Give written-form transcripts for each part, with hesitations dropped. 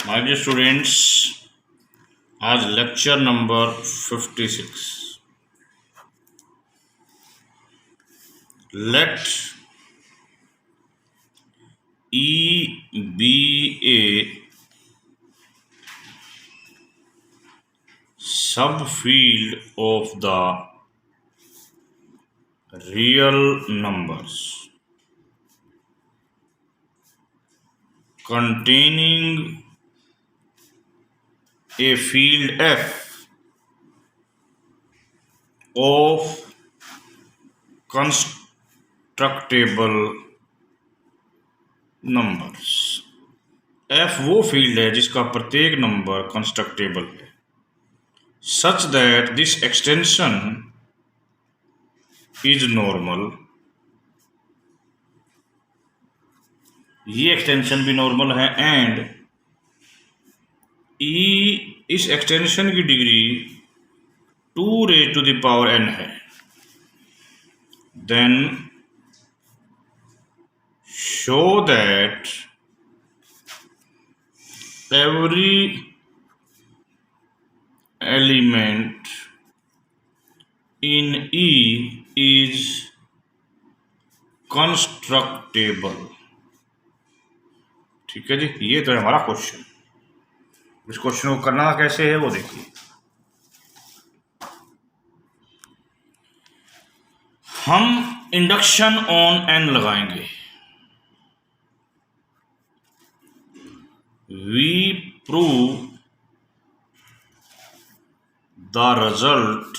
My dear students, आज lecture number 56. Let E be a subfield of the real numbers containing a field F of constructible numbers. F वो field है जिसका प्रत्येक number कंस्ट्रक्टेबल है, such that this extension is normal. ये extension भी normal है and इस एक्सटेंशन की डिग्री 2n है. Then show that every element in E is constructible. ठीक है जी, ये तो है हमारा क्वेश्चन. इस क्वेश्चन को करना कैसे है वो देखिए. हम इंडक्शन ऑन n लगाएंगे. We prove the result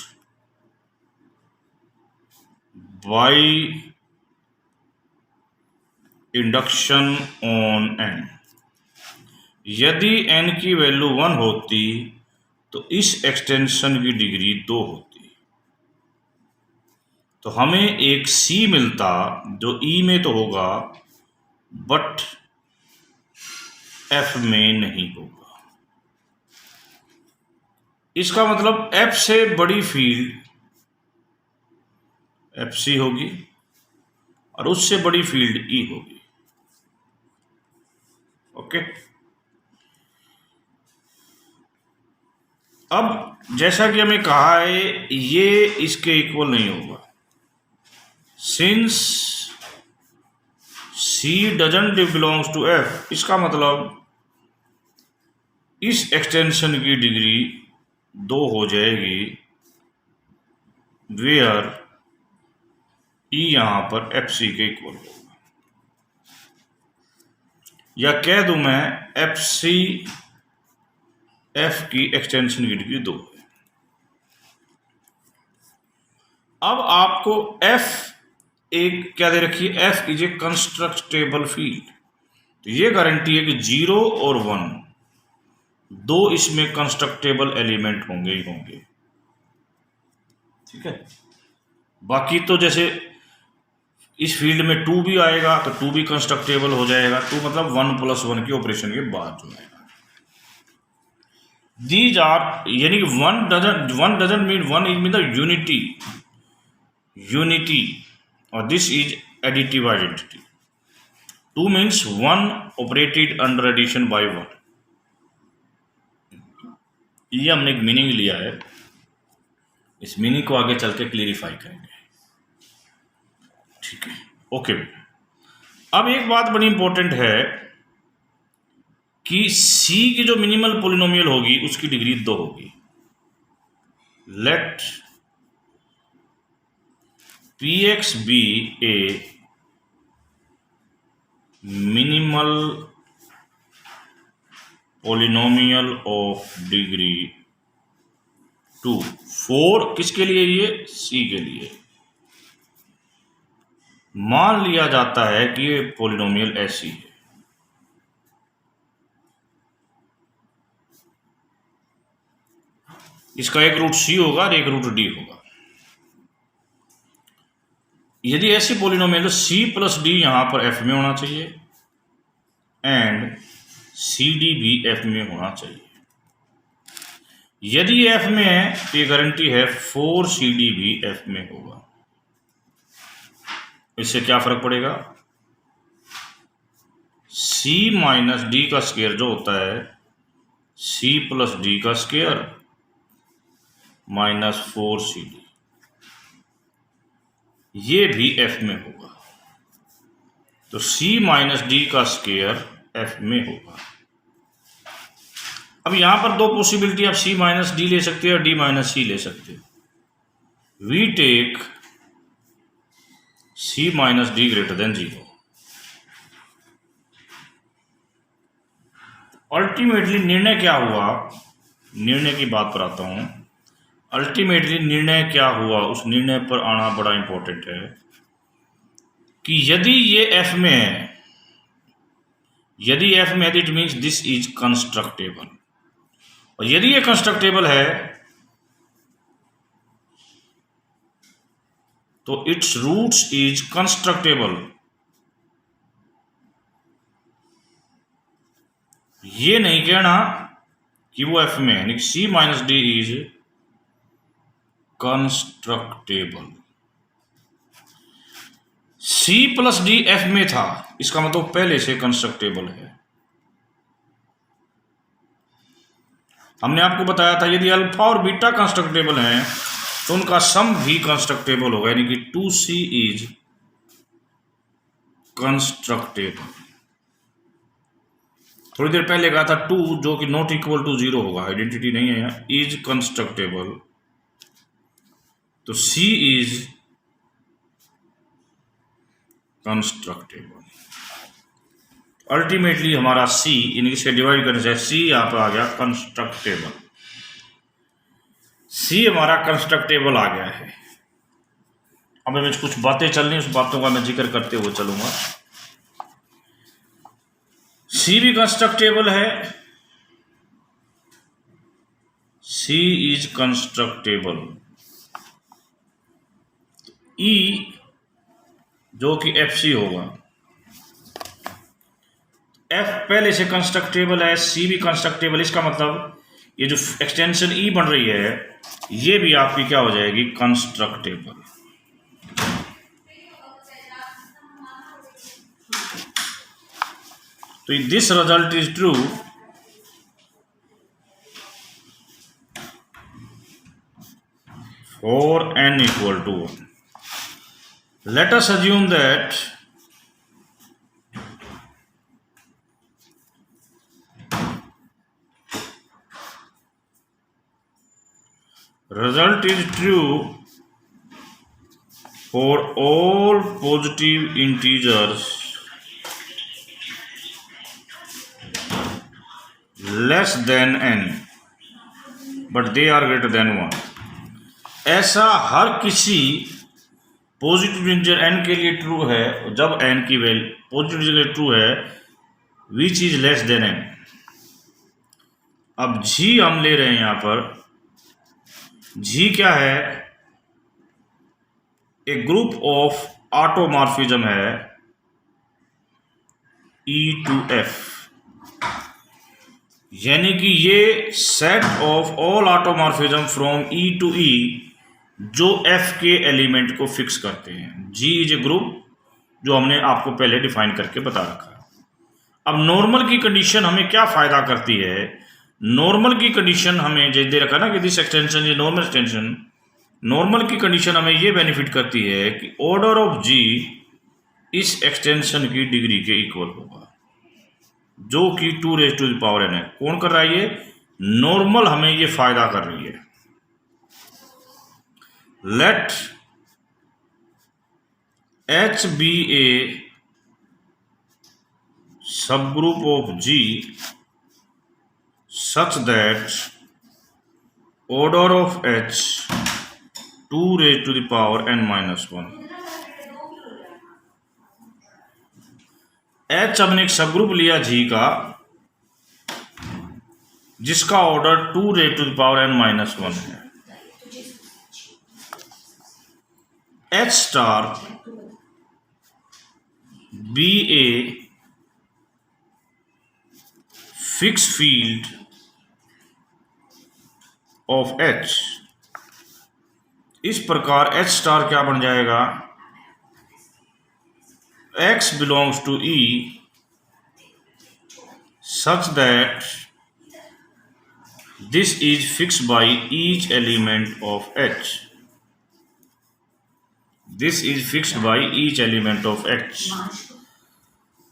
by induction on n. यदि n की वैल्यू 1 होती तो इस एक्सटेंशन की डिग्री 2 होती, तो हमें एक C मिलता जो E में तो होगा बट F में नहीं होगा. इसका मतलब F से बड़ी फील्ड FC होगी और उससे बड़ी फील्ड E होगी. ओके. अब जैसा कि हमें कहा है ये इसके इक्वल नहीं होगा. Since C doesn't belongs to F, इसका मतलब इस एक्सटेंशन की डिग्री 2 हो जाएगी वेयर E यहां पर FC के इक्वल होगा. या कह दूं मैं FC F की एक्सटेंशन की डिग्री 2 है. अब आपको F एक क्या दे रखी है, F इज ए कंस्ट्रक्टेबल फील्ड. तो ये गारंटी है कि 0 और 1 दो इसमें कंस्ट्रक्टेबल एलिमेंट होंगे ही होंगे. ठीक है. बाकी तो जैसे इस फील्ड में 2 भी आएगा तो 2 भी कंस्ट्रक्टेबल हो जाएगा. 2 मतलब 1 + 1 के ऑपरेशन के बाद जो आएगा. दीज आर यानी कि 1 doesn't mean 1 is mean the unity और this is additive identity. 2 means 1 operated under addition by 1. ये हमने एक मीनिंग लिया है. इस मीनिंग को आगे चल के क्लियरिफाई करेंगे. ठीक है. ओके. अब एक बात बड़ी इंपॉर्टेंट है कि C की जो मिनिमल पॉलिनोमियल होगी उसकी डिग्री 2 होगी. Let Px be a minimal polynomial of degree 2. 4 किसके लिए? ये C के लिए. मान लिया जाता है कि ये पॉलिनोमियल ऐसी है. इसका एक रूट C होगा और एक रूट D होगा. यदि ऐसी पॉलिनोमियल तो C + D यहां पर F में होना चाहिए एंड CD भी F में होना चाहिए. यदि F में है तो ये गारंटी है 4CD भी F में होगा. इससे क्या फर्क पड़ेगा? C - D का स्क्वायर जो होता है C प्लस डी का स्क्वायर माइनस 4CD, ये भी F में होगा। तो C माइनस डी का स्क्वायर F में होगा। अब यहां पर दो पॉसिबिलिटी, आप C माइनस डी ले सकते हो और D माइनस C ले सकते हो। We take C minus D greater than 0। Ultimately निर्णय क्या हुआ, निर्णय की बात पर आता हूं। अल्टीमेटली निर्णय क्या हुआ, उस निर्णय पर आना बड़ा इंपॉर्टेंट है कि यदि ये F में है, यदि F में है, इट मीन्स दिस इज कंस्ट्रक्टेबल। और यदि ये कंस्ट्रक्टेबल है तो इट्स रूट्स इज कंस्ट्रक्टेबल। ये नहीं कहना कि वो F में है, यानी C minus D is constructible. C plus D F में था, इसका मतलब पहले से कंस्ट्रक्टेबल है। हमने आपको बताया था यदि अल्फा और बीटा कंस्ट्रक्टेबल हैं तो उनका सम भी कंस्ट्रक्टेबल होगा, यानी कि 2C इज कंस्ट्रक्टेबल। थोड़ी देर पहले कहा था 2 जो कि नॉट इक्वल टू 0 होगा, आइडेंटिटी नहीं है यहाँ, इज कंस्ट्रक्टेबल। तो C इज कंस्ट्रक्टेबल। अल्टीमेटली हमारा C, यानी इसके डिवाइड करने से C यहां पर आ गया कंस्ट्रक्टेबल। C हमारा कंस्ट्रक्टेबल आ गया है। अब हमें कुछ बातें चलनी, उस बातों का मैं जिक्र करते हुए चलूंगा। C भी कंस्ट्रक्टेबल है, C इज कंस्ट्रक्टेबल। E जो कि FC होगा, F पहले से कंस्ट्रक्टेबल है, C भी कंस्ट्रक्टेबल। इसका मतलब ये जो एक्सटेंशन E बन रही है ये भी आपकी क्या हो जाएगी, कंस्ट्रक्टेबल। तो this result is true for n equal to 1. Let us assume that result is true for all positive integers less than n but they are greater than 1। ऐसा हर किसी पॉजिटिव इंटीजर n के लिए ट्रू है जब n की value positive integer के लिए true है which is less than n। अब g हम ले रहे हैं यहां पर, g क्या है, एक ग्रुप ऑफ ऑटोमॉर्फिज्म है E to F, यानी कि ये set of all automorphism from E to E जो F के एलिमेंट को फिक्स करते हैं। G इज ए ग्रुप जो हमने आपको पहले डिफाइन करके बता रखा है। अब नॉर्मल की कंडीशन हमें क्या फायदा करती है, नॉर्मल की कंडीशन हमें जैसे दे रखा ना कि दिस एक्सटेंशन ये नॉर्मल एक्सटेंशन, नॉर्मल की कंडीशन हमें ये बेनिफिट करती है कि ऑर्डर ऑफ G इस एक्सटेंशन की डिग्री के इक्वल होगा जो कि 2n है। कौन कर रहा है ये, नॉर्मल हमें ये फायदा कर रही है। Let H be a subgroup of G such that order of H 2n-1। H हमने एक सबग्रुप लिया G का जिसका ऑर्डर 2n-1 है। H star be a fixed field of H। इस प्रकार H star क्या बन जाएगा, X belongs to E such that this is fixed by each element of H. This is fixed by each element of H.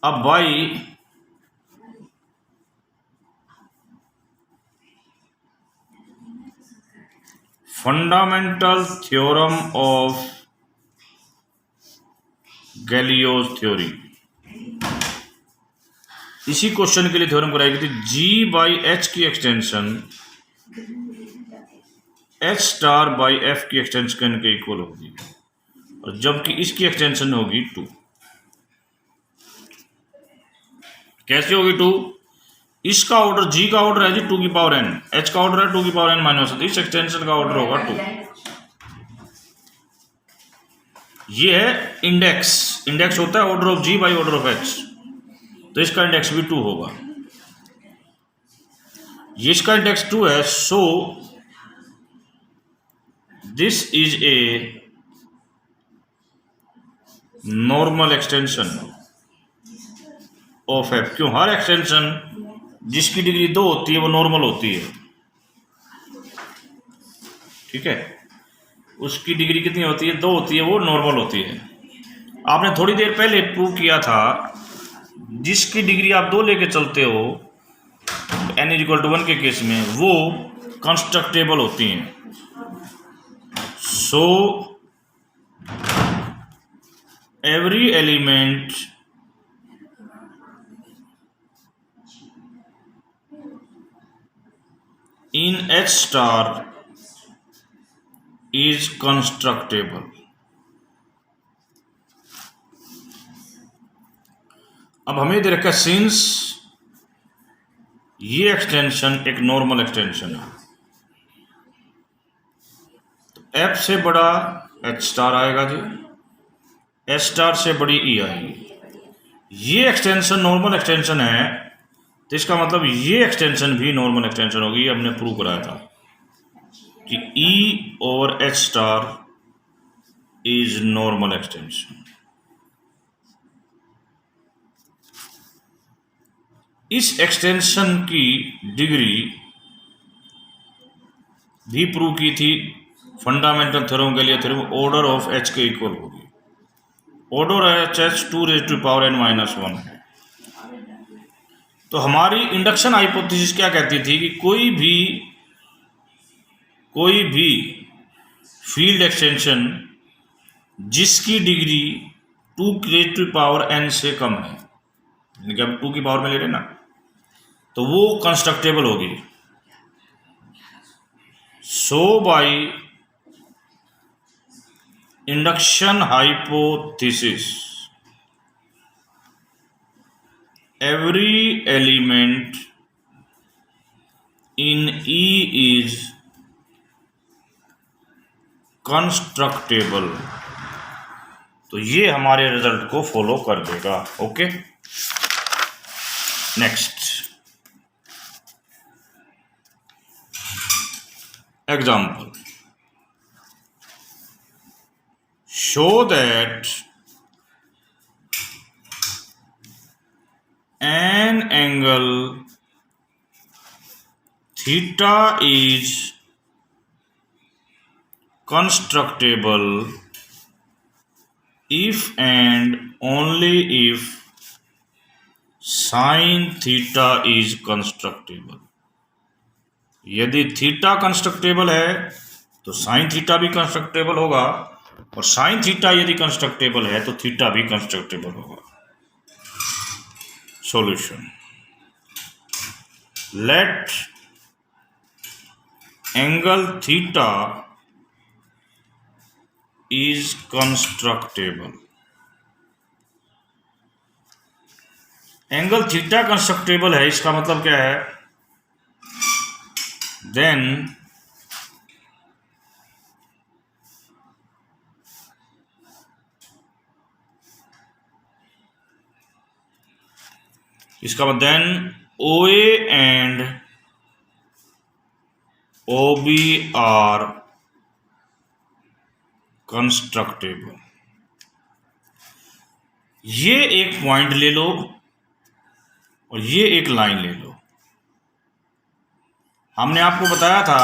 अब by fundamental theorem of Galois theory, इसी question के लिए theorem कराई गई थी. G/H की extension H*/F की extension के इक्वल होगी, और जबकि इसकी एक्सटेंशन होगी 2. कैसे होगी 2? इसका ऑर्डर G का ऑर्डर है जी 2 की पावर n, H का ऑर्डर है 2 की पावर n माइनस, इस एक्सटेंशन का ऑर्डर होगा 2. ये है इंडेक्स. इंडेक्स होता है order of G by order of H, तो इसका इंडेक्स भी 2 होगा. ये इसका इंडेक्स 2 है. So this is a normal extension of F. क्यों? हर एक्सटेंशन जिसकी डिग्री 2 होती है वो नॉर्मल होती है. ठीक है, उसकी डिग्री कितनी होती है? 2 होती है, वो नॉर्मल होती है. आपने थोड़ी देर पहले प्रूव किया था जिसकी डिग्री आप 2 लेके चलते हो n = 1 के केस में, वो कंस्ट्रक्टेबल होती हैं. So every element in H* is constructible. अब हमें दे रखा है सिंस ये एक्सटेंशन एक नॉर्मल एक्सटेंशन है, तो F से बड़ा H* आएगा जी, H* से बड़ी E आएगी. ये एक्सटेंशन नॉर्मल एक्सटेंशन है, तो इसका मतलब ये एक्सटेंशन भी नॉर्मल एक्सटेंशन होगी. ये हमने प्रूव कराया था कि E और H* इज नॉर्मल एक्सटेंशन. इस एक्सटेंशन की डिग्री भी प्रूव की थी फंडामेंटल थ्योरम के लिए. थ्योरम ऑर्डर ऑफ H के इक्वल होगी. ऑर्डर H 2⁻n-1 है. तो हमारी इंडक्शन हाइपोथेसिस क्या कहती थी कि कोई भी फील्ड एक्सटेंशन जिसकी डिग्री 2⁻n से कम है, यानी कि हम 2 की पावर में ले रहे ना, तो वो कंस्ट्रक्टेबल होगी. So by induction hypothesis every element in E is constructible. तो ये हमारे रिजल्ट को फॉलो कर देगा. Okay, next example. Show that an angle theta is constructible if and only if sin theta is constructible. यदि theta constructible है तो sine theta भी कंस्ट्रक्टेबल होगा, और साइन थीटा यदि कंस्ट्रक्टेबल है तो थीटा भी कंस्ट्रक्टेबल होगा. Solution. Let angle theta is constructible. Angle theta constructible है, इसका मतलब क्या है? देन इसका मतलब then OA and OB are constructible. ये एक पॉइंट ले लो और ये एक लाइन ले लो. हमने आपको बताया था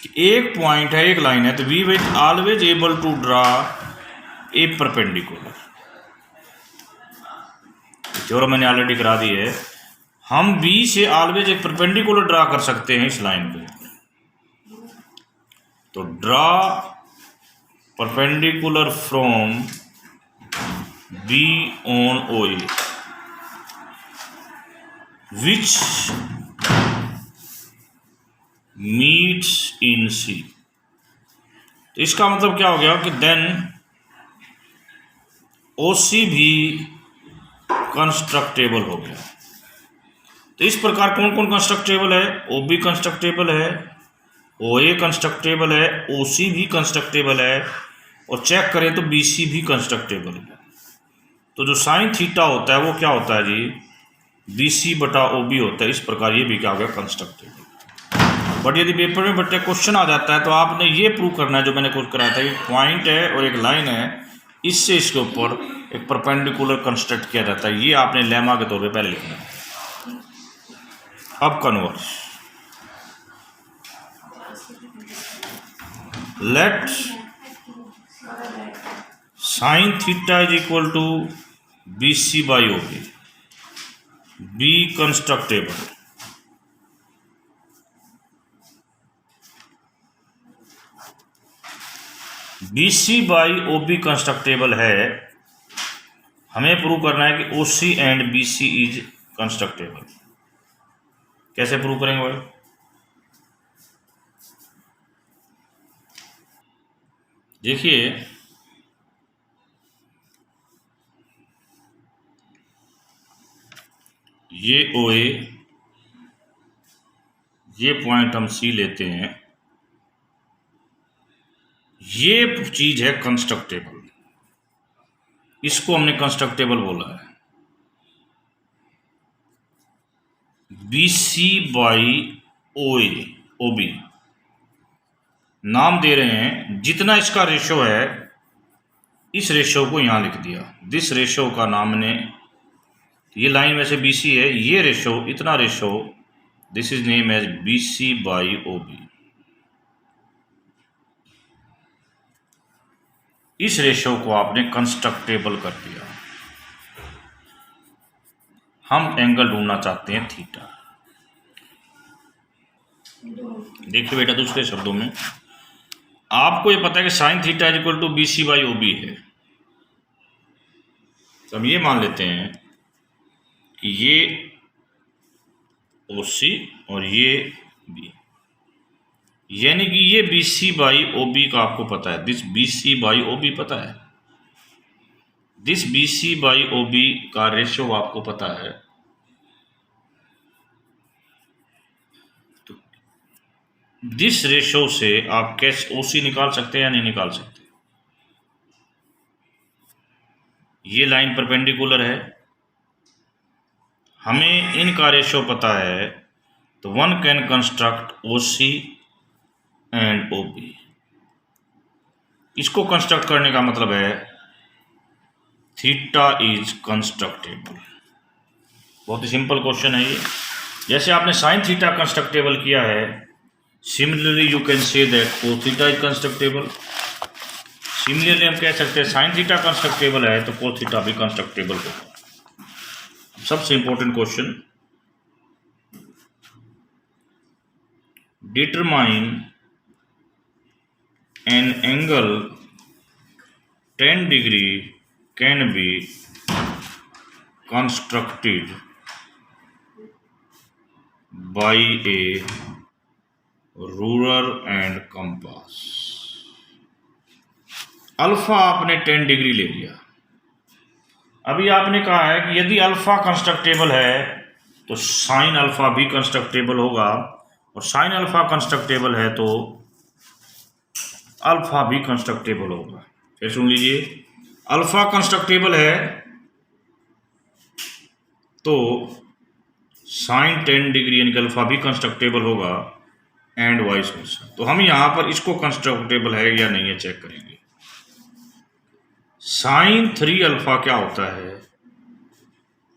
कि एक पॉइंट है, एक लाइन है, तो we will always able to draw a perpendicular. जो मैंने ऑलरेडी करा दी है, हम बी से ऑलवेज एक परपेंडिकुलर ड्रा कर सकते हैं इस लाइन पे। तो draw perpendicular from B on O A which meets in C. तो इसका मतलब क्या हो गया कि देन ओ सी भी कंस्ट्रक्टेबल हो गया। तो इस प्रकार कौन कौन कंस्ट्रक्टेबल है? ओ बी कंस्ट्रक्टेबल है, ओ ए कंस्ट्रक्टेबल है, ओ सी भी कंस्ट्रक्टेबल है, और चेक करें तो बी सी भी कंस्ट्रक्टेबल है। तो जो साइन थीटा होता है वो क्या होता है जी? बी सी बटा ओ बी होता है। इस प्रकार ये भी क्या हो गया? कंस्ट्रक्टेबल। बट यदि पेपर में बच्चे क्वेश्चन आ जाता है तो आपने ये प्रूव करना है, जो मैंने कुछ कराया था, एक पॉइंट है और एक लाइन है, इससे इसके ऊपर एक परपेंडिकुलर कंस्ट्रक्ट किया जाता है। ये आपने लेमा के तौर पे पहले लिखना है। अब converse, let sine theta is equal to B C by O B, be constructible. B C by O B constructible है। हमें प्रूव करना है कि O C and B C is constructible. कैसे प्रूव करेंगे भाई? देखिए, ये ओ ए, ये पॉइंट हम सी लेते हैं, ये चीज है कंस्ट्रक्टेबल, इसको हमने कंस्ट्रक्टेबल बोला है। B C by O A O B नाम दे रहे हैं, जितना इसका रेशो है इस रेशो को यहां लिख दिया। दिस रेशो का नाम ने, ये लाइन वैसे बी सी है, ये रेशो, इतना ratio, this is name as B C by O B. इस रेशो को आपने कंस्ट्रक्टेबल कर दिया। हम एंगल ढूंढना चाहते हैं थीटा। देखिए बेटा, दूसरे शब्दों में आपको ये पता है कि sine theta is equal to B C by O B है। तो हम ये मान लेते हैं कि ये ओ सी और ये बी, यानी कि ये B C by O B का आपको पता है, this B C by O B पता है, this B C by O B का रेशो आपको पता है। तो दिस रेशो से आप कैसे ओ सी निकाल सकते हैं या नहीं निकाल सकते? ये लाइन परपेंडिकुलर है, हमें इनका रेशो पता है, तो one can construct O C and O B. इसको कंस्ट्रक्ट करने का मतलब है थीटा इज कंस्ट्रक्टेबल। बहुत ही सिंपल क्वेश्चन है ये। जैसे आपने साइन थीटा कंस्ट्रक्टेबल किया है, similarly you can say that cos theta is constructible. Similarly हम कह सकते हैं साइन थीटा कंस्ट्रक्टेबल है तो कोस थीटा भी कंस्ट्रक्टेबल होगा। सबसे important question, determine an angle 10 degree can be constructed by a ruler and compass। Alpha आपने 10 डिग्री ले लिया। अभी आपने कहा है कि यदि अल्फा कंस्ट्रक्टेबल है तो साइन अल्फा भी कंस्ट्रक्टेबल होगा, और साइन अल्फा कंस्ट्रक्टेबल है तो अल्फा भी कंस्ट्रक्टेबल होगा। फिर सुन लीजिए, अल्फा कंस्ट्रक्टेबल है तो साइन 10 डिग्री यानी कि अल्फा भी कंस्ट्रक्टेबल होगा, एंड वाइस वर्सा। तो हम यहां पर इसको कंस्ट्रक्टेबल है या नहीं है चेक करेंगे। साइन 3 अल्फा क्या होता है?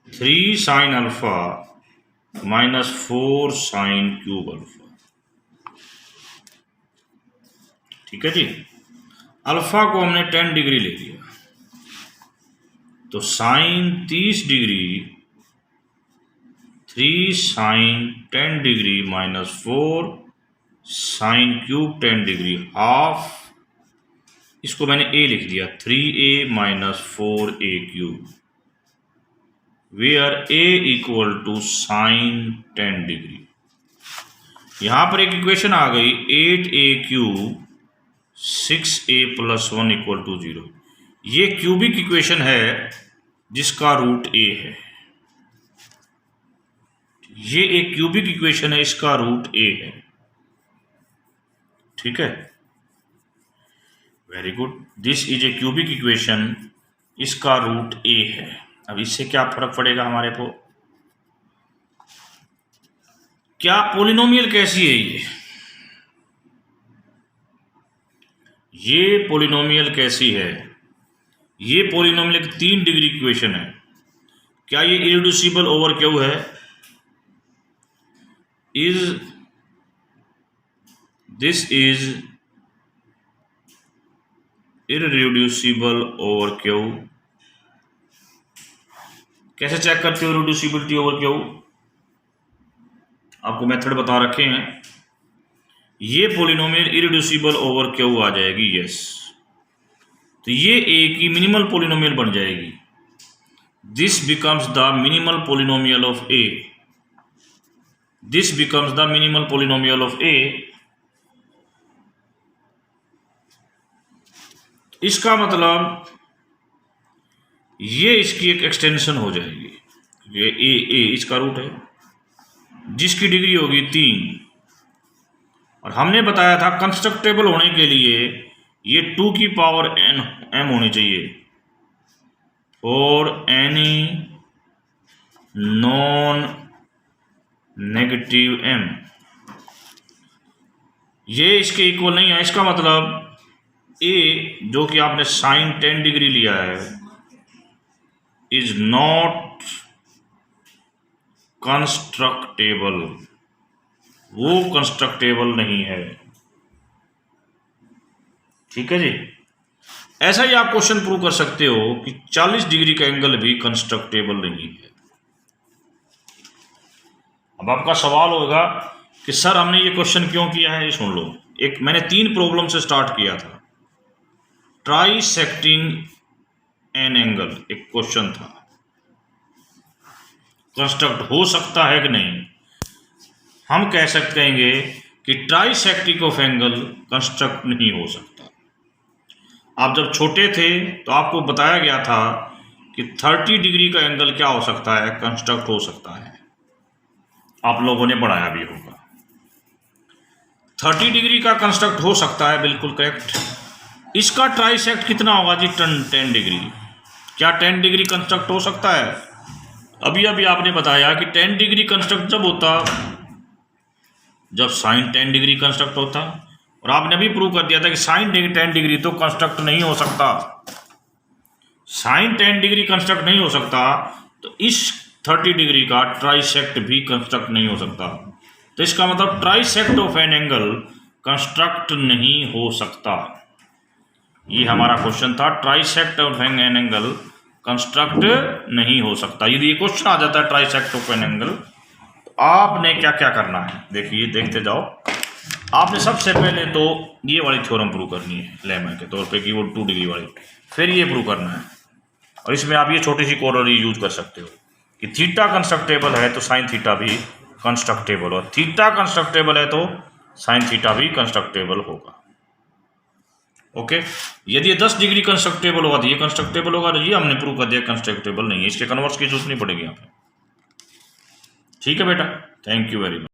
3 sine alpha minus 4 sine cube alpha. ठीक है जी। अल्फा को हमने 10 डिग्री ले लिया, तो sine 30 degree 3 sine 10 degree minus 4 sine cube 10 degree half, इसको मैंने a लिख दिया 3a minus 4a cube, where a equal to sine 10 degree. यहां पर एक इक्वेशन आ गई 8a cube 6a plus 1 equal to 0। ये क्यूबिक इक्वेशन है जिसका रूट a है। ये एक क्यूबिक इक्वेशन है, इसका रूट a है। ठीक है, very good. This is a cubic equation, इसका रूट a है। अब इससे क्या फर्क पड़ेगा हमारे को, क्या पोलिनोमियल कैसी है ये पोलिनोमियल कैसी है? ये पोलिनोमियल एक 3 डिग्री इक्वेशन है। क्या ये इररिड्यूसिबल ओवर क्यू है? This is irreducible over Q. कैसे चेक करते हो इररिड्यूसिबिलिटी ओवर क्यू? आपको मेथड बता रखे हैं। ये पोलिनोमियल इररिड्यूसिबल ओवर क्यू आ जाएगी, यस। तो ये ए की मिनिमल पोलिनोमियल बन जाएगी। This becomes the minimal polynomial of A. This becomes the minimal polynomial of A. इसका मतलब ये इसकी एक एक्सटेंशन हो जाएगी। ये ए इसका रूट है जिसकी डिग्री होगी 3, और हमने बताया था कंस्ट्रक्टेबल होने के लिए ये 2 की पावर m होनी चाहिए for any non negative m। ये इसके इक्वल नहीं है। इसका मतलब a जो कि आपने साइन 10 डिग्री लिया है इज नॉट कंस्ट्रक्टेबल, वो कंस्ट्रक्टेबल नहीं है। ठीक है जी। ऐसा ही आप क्वेश्चन प्रूव कर सकते हो कि 40 डिग्री का एंगल भी कंस्ट्रक्टेबल नहीं है। अब आपका सवाल होगा कि सर हमने ये क्वेश्चन क्यों किया है, ये सुन लो। एक मैंने 3 प्रॉब्लम से स्टार्ट किया था। ट्राइसेक्टिंग एन एंगल एक क्वेश्चन था, कंस्ट्रक्ट हो सकता है कि नहीं। हम कह सकते हैं कि ट्राइसेक्टिंग ऑफ एंगल कंस्ट्रक्ट नहीं हो सकता। आप जब छोटे थे तो आपको बताया गया था कि 30 डिग्री का एंगल क्या हो सकता है, कंस्ट्रक्ट हो सकता है। आप लोगों ने पढ़ाया भी होगा। 30 डिग्री का कंस्ट्रक्ट हो सकता है, बिल्कुल करेक्ट। इसका ट्राइसेक्ट कितना होगा जी? 10 डिग्री। क्या 10 डिग्री कंस्ट्रक्ट हो सकता है? अभी आपने बताया कि 10 डिग्री कंस्ट्रक्ट जब होता जब साइन 10 डिग्री कंस्ट्रक्ट होता, और आपने भी प्रूव कर दिया था कि साइन 10 डिग्री तो कंस्ट्रक्ट नहीं हो सकता। साइन 10 डिग्री कंस्ट्रक्ट नहीं हो सकता, तो इस 30 डिग्री का ट्राइसेक्ट भी कंस्ट्रक्ट नहीं हो सकता। तो इसका मतलब trisect of an angle construct नहीं हो सकता। ये हमारा क्वेश्चन था, trisect of an angle construct नहीं हो सकता। यदि ये क्वेश्चन आ जाता है ट्राइसेक्ट ऑफ एन एंगल, तो आपने क्या क्या करना है, देखिए देखते जाओ। आपने सबसे पहले तो ये वाली थ्योरम प्रूव करनी है लेमा के तौर पे कि वो 2 डिग्री वाली, फिर ये प्रूव करना है। और इसमें आप ये छोटी सी कोरोलरी यूज कर सकते हो कि थीटा कंस्ट्रक्टेबल है तो साइन थीटा भी कंस्ट्रक्टेबल, और थीटा कंस्ट्रक्टेबल है तो साइन थीटा भी कंस्ट्रक्टेबल होगा। ओके, यदि 10 डिग्री कंस्ट्रक्टेबल होगा तो ये कंस्ट्रक्टेबल होगा, तो ये हमने प्रूव कर दिया कंस्ट्रक्टेबल नहीं है। इसके कन्वर्स की जरूरत नहीं पड़ेगी यहाँ पे। ठीक है बेटा, थैंक यू वेरी मच।